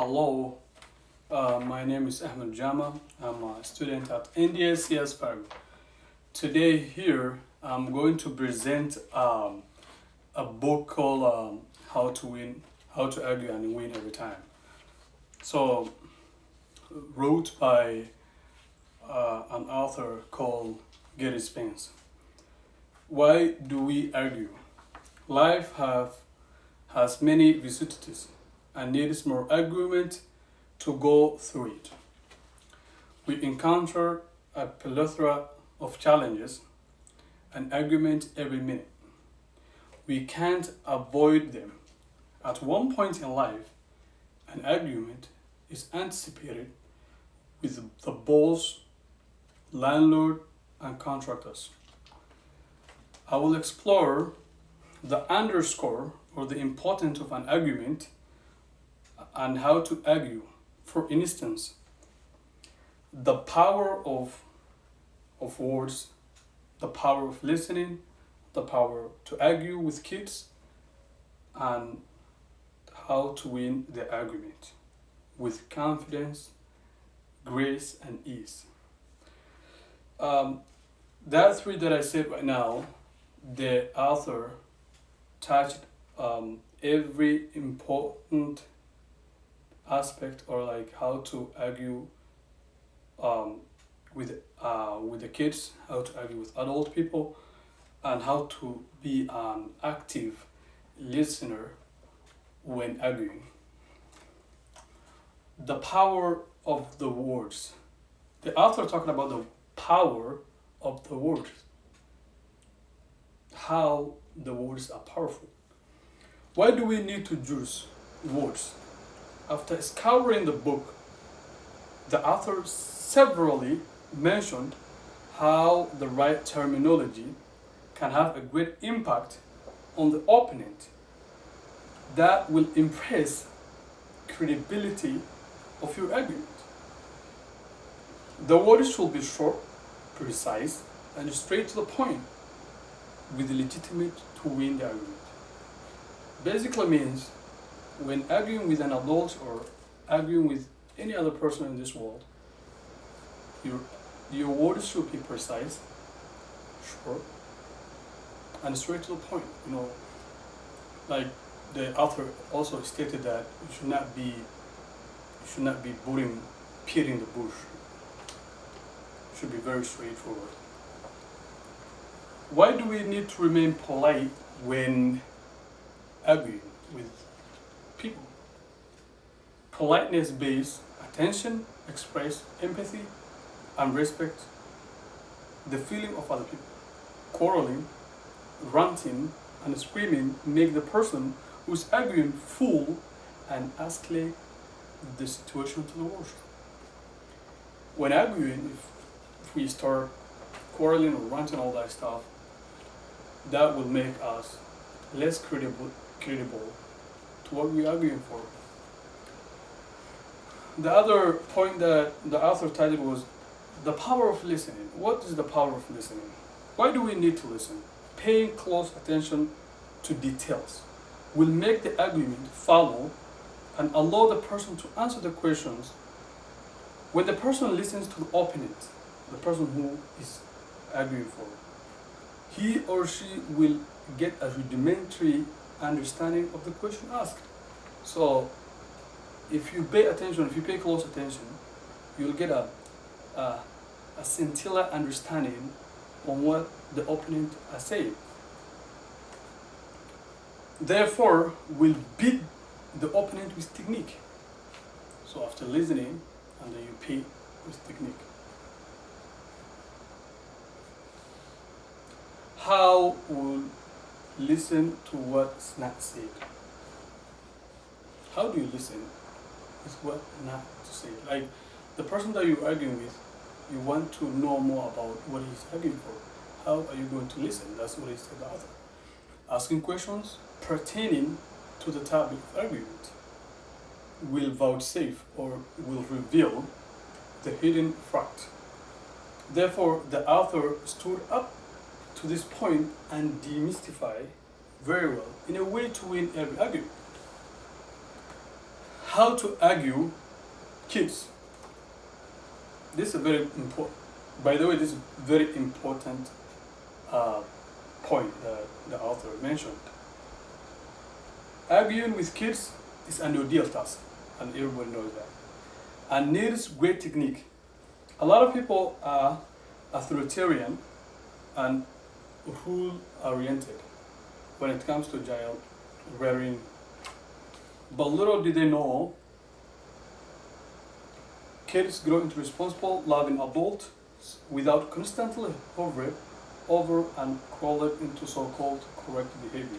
Hello, my name is Ahmed Jama. I'm a student at NDSCS Fargo. Today here I'm going to present a book called How to Argue and Win Every Time. So, wrote by an author called Gerry Spence. Why do we argue? Life has many vicissitudes and needs more argument to go through it. We encounter a plethora of challenges and argument every minute. We can't avoid them. At one point in life, an argument is anticipated with the boss, landlord, and contractors. I will explore the underscore or the importance of an argument and how to argue. For instance, the power of words, the power of listening, the power to argue with kids, and how to win the argument with confidence, grace, and ease. That three that I said right now, the author touched every important aspect, or like how to argue with the kids, how to argue with adult people, and how to be an active listener when arguing. The power of the words. The author talking about the power of the words. How the words are powerful. Why do we need to use words? After scouring the book, the author severally mentioned how the right terminology can have a great impact on the opponent that will impress credibility of your argument. The words should be short, precise, and straight to the point, with legitimate to win the argument. Basically means when arguing with an adult or arguing with any other person in this world, your words should be precise, short, and straight to the point. Like the author also stated that you should not be beating the bush. It should be very straightforward. Why do we need to remain polite when arguing with people? Politeness based attention, express empathy and respect the feeling of other people. Quarreling, ranting, and screaming make the person who's arguing fool and escalate the situation to the worst. When arguing, if we start quarreling or ranting, all that stuff, that will make us less credible to what we're arguing for. The other point that the author titled was the power of listening. What is the power of listening? Why do we need to listen? Paying close attention to details will make the argument follow and allow the person to answer the questions. When the person listens to the opponent, the person who is arguing for, he or she will get a rudimentary understanding of the question asked. So if you pay close attention, you'll get a scintilla understanding on what the opponent is saying. Therefore, will beat the opponent with technique. So after listening, and then you pay with technique. How will listen to what's not said? How do you listen with what not to say? Like the person that you're arguing with, you want to know more about what he's arguing for. How are you going to listen? That's what he said the author. Asking questions pertaining to the topic of argument will vouchsafe or will reveal the hidden fact. Therefore, the author stood up to this point and demystify very well in a way to win every argument. how to argue kids. This is a very important, by the way, this is very important point that the author mentioned. Arguing with kids is an ordeal task, and everybody knows that, and needs great technique. A lot of people are authoritarian and rule-oriented when it comes to child rearing, but little do they know kids grow into responsible, loving adults without constantly hovering over and crawling into so-called correct behavior.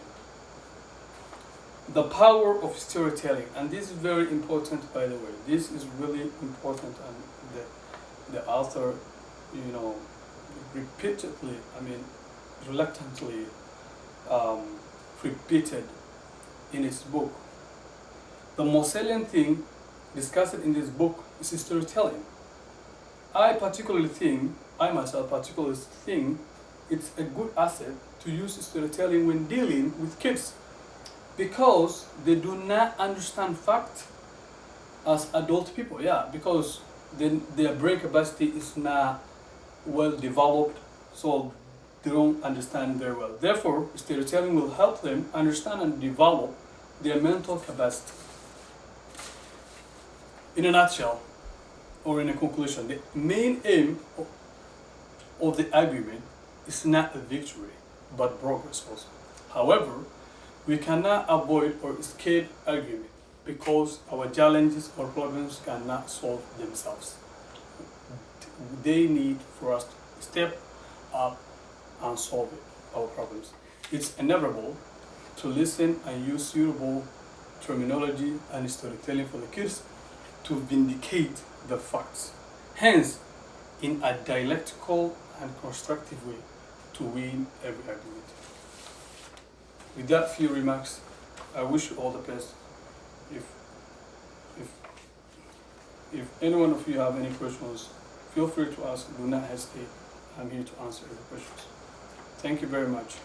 The power of storytelling, and this is very important, by the way. This is really important, and the author, repeatedly, reluctantly, repeated in his book. The most salient thing discussed in this book is storytelling. I myself particularly think it's a good asset to use storytelling when dealing with kids, because they do not understand fact as adult people. Because their brain capacity is not well developed, so they don't understand very well. Therefore, storytelling will help them understand and develop their mental capacity. In a nutshell, or in a conclusion, the main aim of the argument is not a victory, but progress also. However, we cannot avoid or escape argument because our challenges or problems cannot solve themselves. They need for us to step up and solve our problems. It's inevitable to listen and use suitable terminology and storytelling for the kids to vindicate the facts. Hence, in a dialectical and constructive way to win every argument. With that few remarks, I wish you all the best. If any one of you have any questions, feel free to ask. Do not hesitate. I'm here to answer your questions. Thank you very much.